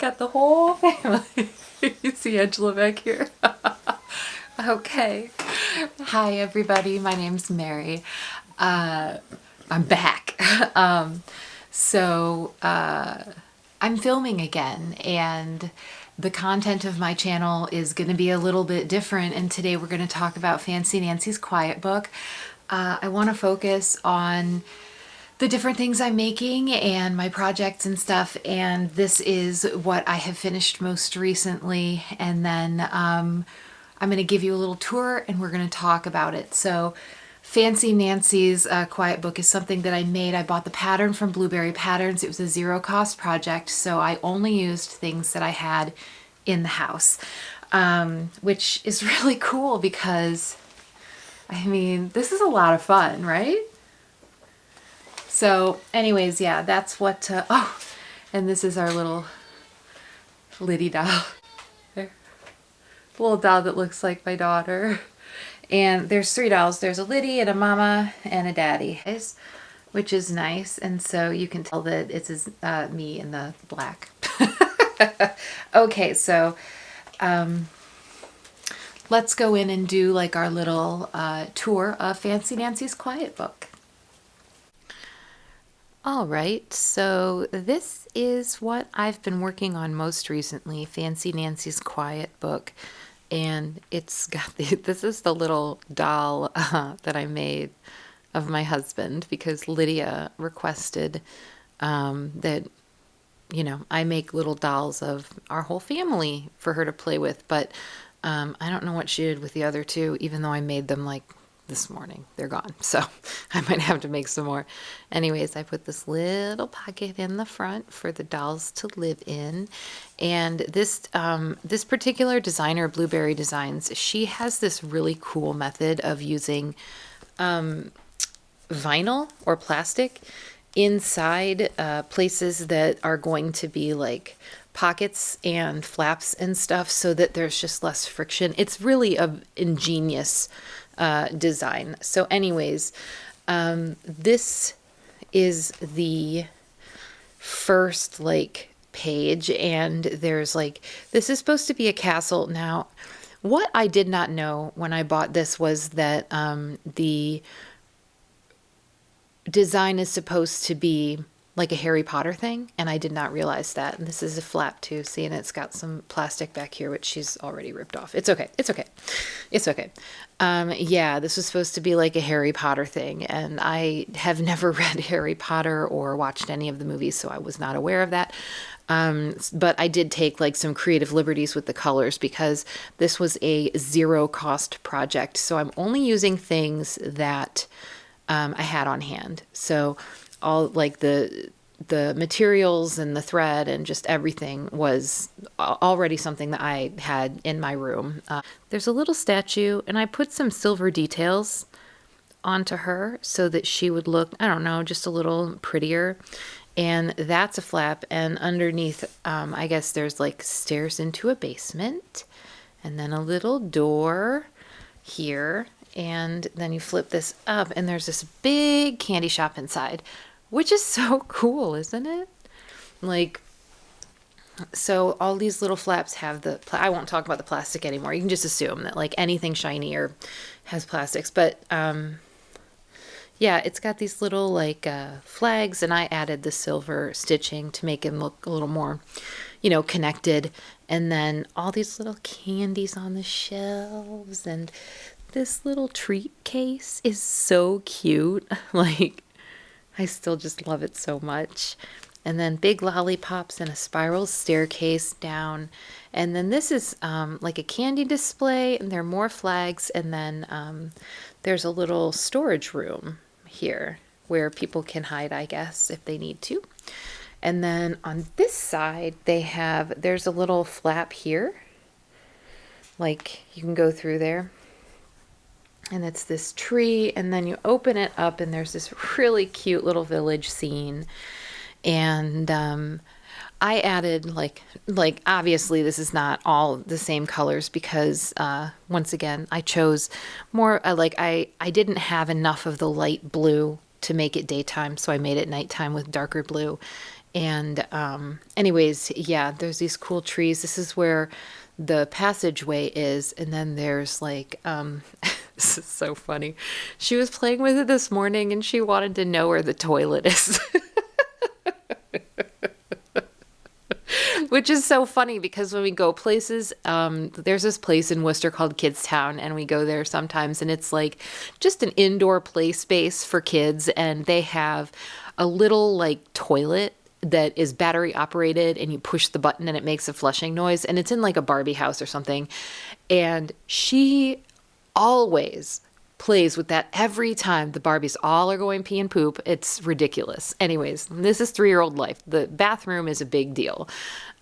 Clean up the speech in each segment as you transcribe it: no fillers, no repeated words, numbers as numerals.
got the whole family. You see Angela back here? Okay. Hi, everybody. My name's Mary. I'm back. I'm filming again, and the content of my channel is going to be a little bit different, and today we're going to talk about Fancy Nancy's Quiet Book. I want to focus on the different things I'm making and my projects and stuff, and this is what I have finished most recently, and then I'm going to give you a little tour and we're going to talk about it. So Fancy Nancy's Quiet Book is something that I made. I bought the pattern from Bleberry Patters. It was a zero cost project, so I only used things that I had in the house, which is really cool because, I mean, this is a lot of fun, right? So anyways, yeah, that's what, oh, and this is our little Liddy doll. There. A little doll that looks like my daughter. And there's three dolls. There's a Liddy and a mama and a daddy, which is nice. And so you can tell that it's me in the black. Okay, so let's go in and do like our little tour of Fancy Nancy's Quiet Book. All right, so this is what I've been working on most recently, Fancy Nancy's Quiet Book. And it's got this is the little doll that I made of my husband because Lydia requested that, you know, I make little dolls of our whole family for her to play with. But I don't know what she did with the other two, even though I made them like this morning. They're gone, so I might have to make some more. Anyways, I put this little pocket in the front for the dolls to live in, and this this particular designer, Bleberry Designs, she has this really cool method of using vinyl or plastic inside places that are going to be like pockets and flaps and stuff, so that there's just less friction. It's really a ingenious design. So anyways, this is the first like page, and there's like, this is supposed to be a castle. Now, what I did not know when I bought this was that the design is supposed to be like a Harry Potter thing, and I did not realize that. And this is a flap too, see, and it's got some plastic back here, which she's already ripped off. It's okay. It's okay. It's okay. Yeah, this was supposed to be like a Harry Potter thing, and I have never read Harry Potter or watched any of the movies, so I was not aware of that. But I did take like some creative liberties with the colors because this was a zero cost project. So I'm only using things that I had on hand. So all like the materials and the thread and just everything was already something that I had in my room. There's a little statue, and I put some silver details onto her so that she would look, I don't know, just a little prettier. And that's a flap, and underneath, I guess there's like stairs into a basement, and then a little door here. And then you flip this up, and there's this big candy shop inside, which is so cool, isn't it? Like, so all these little flaps have the, I won't talk about the plastic anymore. You can just assume that like anything shiny or has plastics. But yeah, it's got these little like flags, and I added the silver stitching to make them look a little more, you know, connected. And then all these little candies on the shelves, and this little treat case is so cute. Like, I still just love it so much. And then big lollipops and a spiral staircase down. And then this is like a candy display, and there are more flags. And then there's a little storage room here where people can hide, I guess, if they need to. And then on this side, there's a little flap here. Like, you can go through there. And it's this tree, and then you open it up, and there's this really cute little village scene. And I added like obviously this is not all the same colors because once again I chose more I didn't have enough of the light blue to make it daytime, so I made it nighttime with darker blue. And anyways, yeah, there's these cool trees. This is where the passageway is, and then there's like this is so funny. She was playing with it this morning and she wanted to know where the toilet is. Which is so funny because when we go places, there's this place in Worcester called Kids Town, and we go there sometimes, and it's like just an indoor play space for kids, and they have a little like toilet that is battery operated, and you push the button and it makes a flushing noise, and it's in like a Barbie house or something. And she always plays with that every time. The Barbies all are going pee and poop. It's ridiculous. Anyways, this is 3-year-old life. The bathroom is a big deal.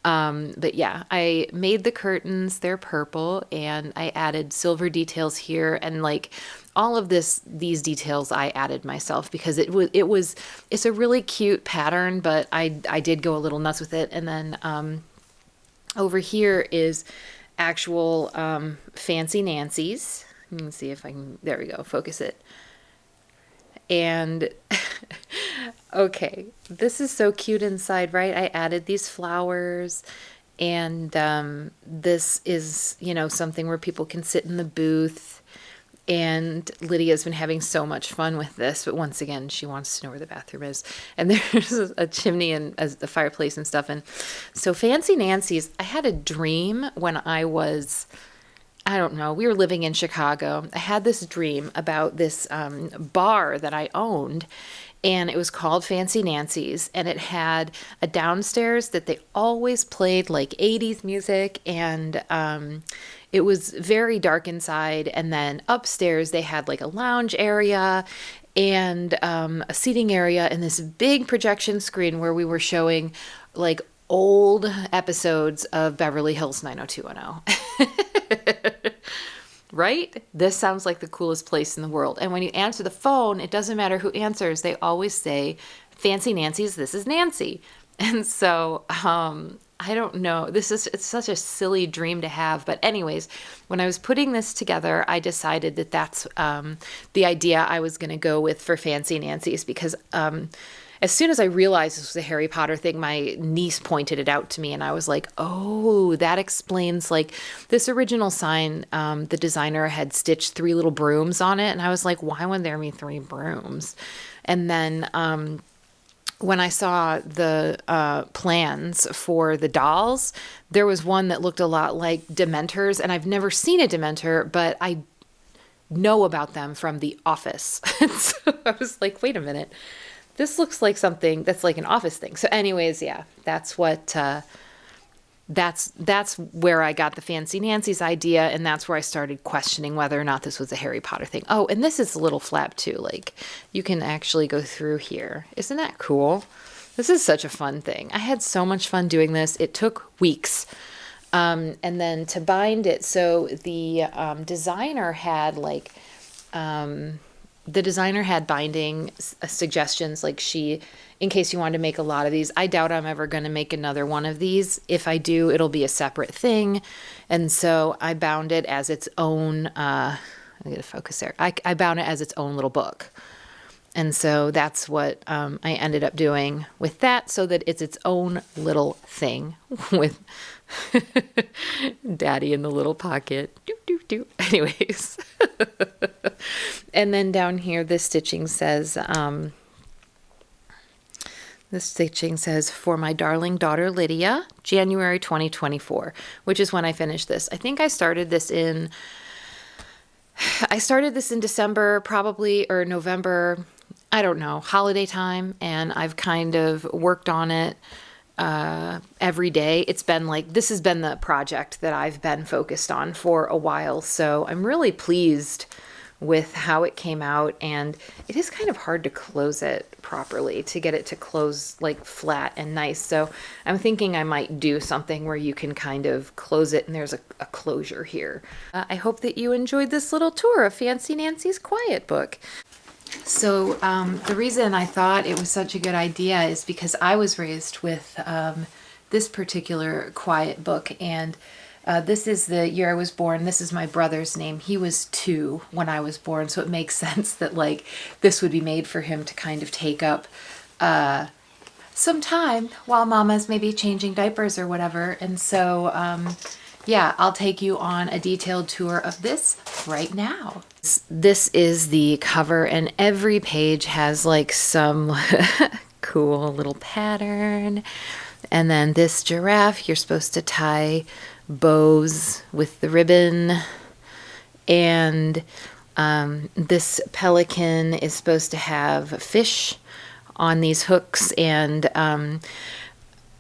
But yeah, I made the curtains, they're purple, and I added silver details here, and like all of these details I added myself because it's a really cute pattern, but I did go a little nuts with it. And then over here is actual Fancy Nancy's. You can see if I can, there we go, focus it. And okay, this is so cute inside, right? I added these flowers, and this is, you know, something where people can sit in the booth. And Lydia's been having so much fun with this, but once again, she wants to know where the bathroom is. And there's a chimney and the fireplace and stuff. And so Fancy Nancy's, I had a dream when I was, I don't know, we were living in Chicago. I had this dream about this bar that I owned, and it was called Fancy Nancy's, and it had a downstairs that they always played like 80s music, and it was very dark inside, and then upstairs they had like a lounge area and a seating area and this big projection screen where we were showing like old episodes of Beverly Hills 90210. Right? This sounds like the coolest place in the world. And when you answer the phone, it doesn't matter who answers. They always say, Fancy Nancy's, this is Nancy. And so, I don't know. It's such a silly dream to have. But anyways, when I was putting this together, I decided that that's the idea I was going to go with for Fancy Nancy's, because as soon as I realized this was a Harry Potter thing, my niece pointed it out to me, and I was like, oh, that explains, like, this original sign, the designer had stitched 3 little brooms on it, and I was like, why would there be 3 brooms? And then when I saw the plans for the dolls, there was one that looked a lot like Dementors, and I've never seen a Dementor, but I know about them from The Office. So I was like, wait a minute. This looks like something that's like an Office thing. So anyways, yeah, that's what, that's where I got the Fancy Nancy's idea. And that's where I started questioning whether or not this was a Harry Potter thing. Oh, and this is a little flap too. Like, you can actually go through here. Isn't that cool? This is such a fun thing. I had so much fun doing this. It took weeks. And then to bind it. So the designer had like, the designer had binding suggestions, like in case you wanted to make a lot of these. I doubt I'm ever going to make another one of these. If I do, it'll be a separate thing. And so I bound it as its own, I get to focus there. I bound it as its own little book. And so that's what I ended up doing with that, so that it's its own little thing with Daddy in the little pocket. Doo, doo, doo. Anyways. And then down here, this stitching says, for my darling daughter, Lydia, January 2024, which is when I finished this. I think I started this in December, probably, or November, I don't know, holiday time. And I've kind of worked on it every day. It's been like, this has been the project that I've been focused on for a while. So I'm really pleased with how it came out, and it is kind of hard to close it properly, to get it to close like flat and nice. So I'm thinking I might do something where you can kind of close it and there's a closure here. I hope that you enjoyed this little tour of Fancy Nancy's Quiet Book. So the reason I thought it was such a good idea is because I was raised with this particular quiet book, and this is the year I was born. This is my brother's name. He was 2 when I was born, so it makes sense that like this would be made for him to kind of take up some time while Mama's maybe changing diapers or whatever. And so, yeah, I'll take you on a detailed tour of this right now. This is the cover, and every page has like some cool little pattern. And then this giraffe, you're supposed to tie bows with the ribbon. And this pelican is supposed to have fish on these hooks, and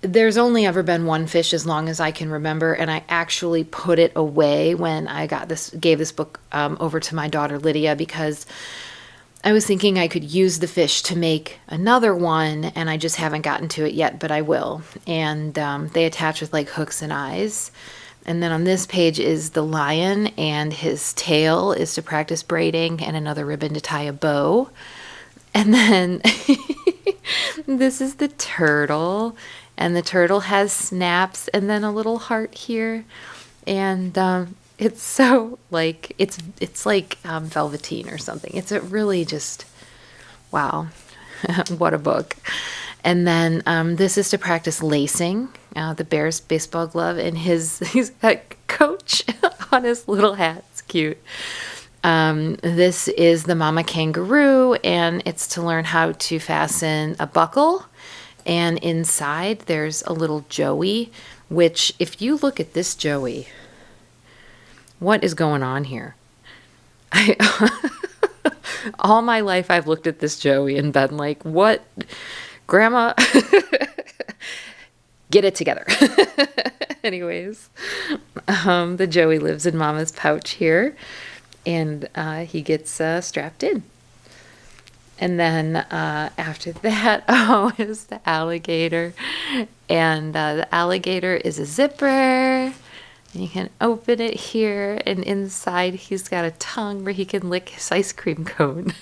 there's only ever been one fish as long as I can remember, and I actually put it away when I gave this book over to my daughter Lydia, because I was thinking I could use the fish to make another one, and I just haven't gotten to it yet, but I will. And they attach with like hooks and eyes. And then on this page is the lion, and his tail is to practice braiding, and another ribbon to tie a bow. And then this is the turtle, and the turtle has snaps and then a little heart here. And it's so like, it's like velveteen or something. It's a really just, wow, what a book. And then this is to practice lacing, the Bears baseball glove, and he's got Coach on his little hat. It's cute. This is the Mama Kangaroo, and it's to learn how to fasten a buckle. And inside there's a little Joey, which if you look at this Joey, what is going on here? All my life I've looked at this Joey and been like, what? Grandma, get it together. Anyways, the Joey lives in Mama's pouch here, and he gets strapped in. And then after that, is the alligator. And the alligator is a zipper. And you can open it here, and inside he's got a tongue where he can lick his ice cream cone.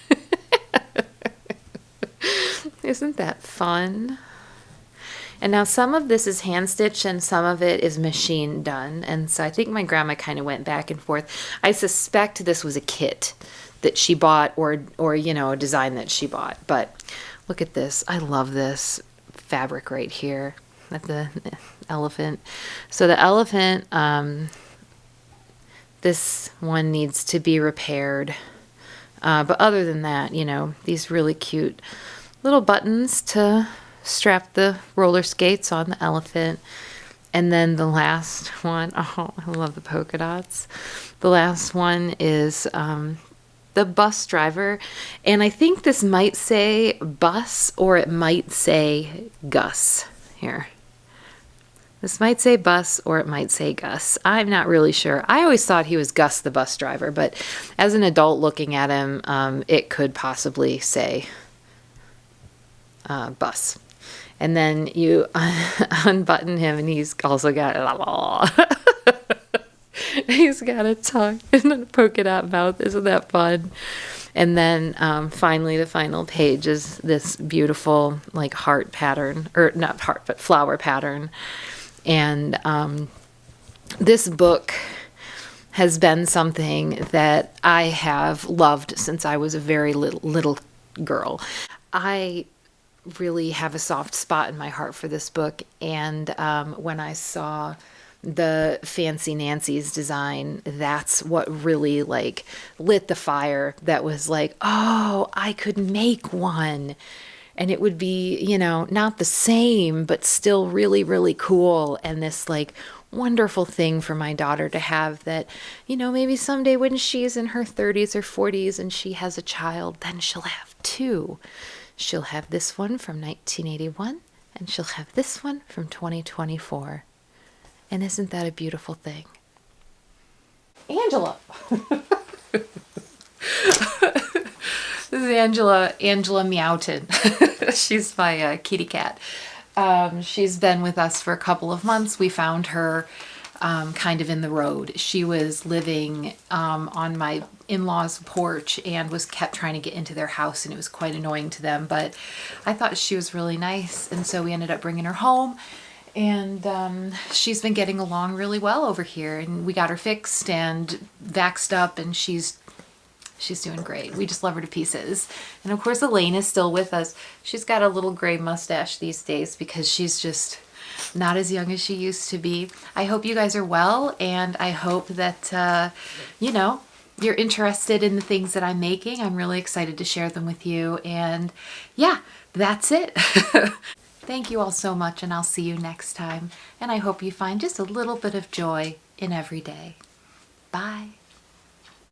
Isn't that fun? And now some of this is hand stitched and some of it is machine done. And so I think my grandma kind of went back and forth. I suspect this was a kit that she bought, or you know, a design that she bought. But look at this. I love this fabric right here at the elephant. So the elephant, this one needs to be repaired. But other than that, you know, these really cute little buttons to strap the roller skates on the elephant. And then the last one, oh, I love the polka dots. The last one is the bus driver. And I think this might say bus, or it might say Gus here. This might say bus, or it might say Gus. I'm not really sure. I always thought he was Gus the bus driver, but as an adult looking at him, it could possibly say bus. And then you unbutton him, and he's also got he's got a tongue and a polka dot mouth. Isn't that fun? And then finally, the final page is this beautiful like heart pattern, or not heart, but flower pattern. And this book has been something that I have loved since I was a very little girl. I really have a soft spot in my heart for this book, and when I saw the Fancy Nancy's design, that's what really like lit the fire. That was like, oh, I could make one, and it would be, you know, not the same, but still really, really cool. And this like wonderful thing for my daughter to have, that, you know, maybe someday when she's in her 30s or 40s and she has a child, then she'll have two. She'll have this one from 1981, and she'll have this one from 2024. And isn't that a beautiful thing? Angela. This is Angela Meowton. She's my kitty cat. She's been with us for a couple of months. We found her kind of in the road. She was living on my in-laws' porch and was kept trying to get into their house, and it was quite annoying to them. But I thought she was really nice, and so we ended up bringing her home. And she's been getting along really well over here, and we got her fixed and vaxxed up, and she's She's doing great. We just love her to pieces. And of course, Elaine is still with us. She's got a little gray mustache these days because she's just not as young as she used to be. I hope you guys are well, and I hope that, you know, you're interested in the things that I'm making. I'm really excited to share them with you. And yeah, that's it. Thank you all so much, and I'll see you next time. And I hope you find just a little bit of joy in every day. Bye.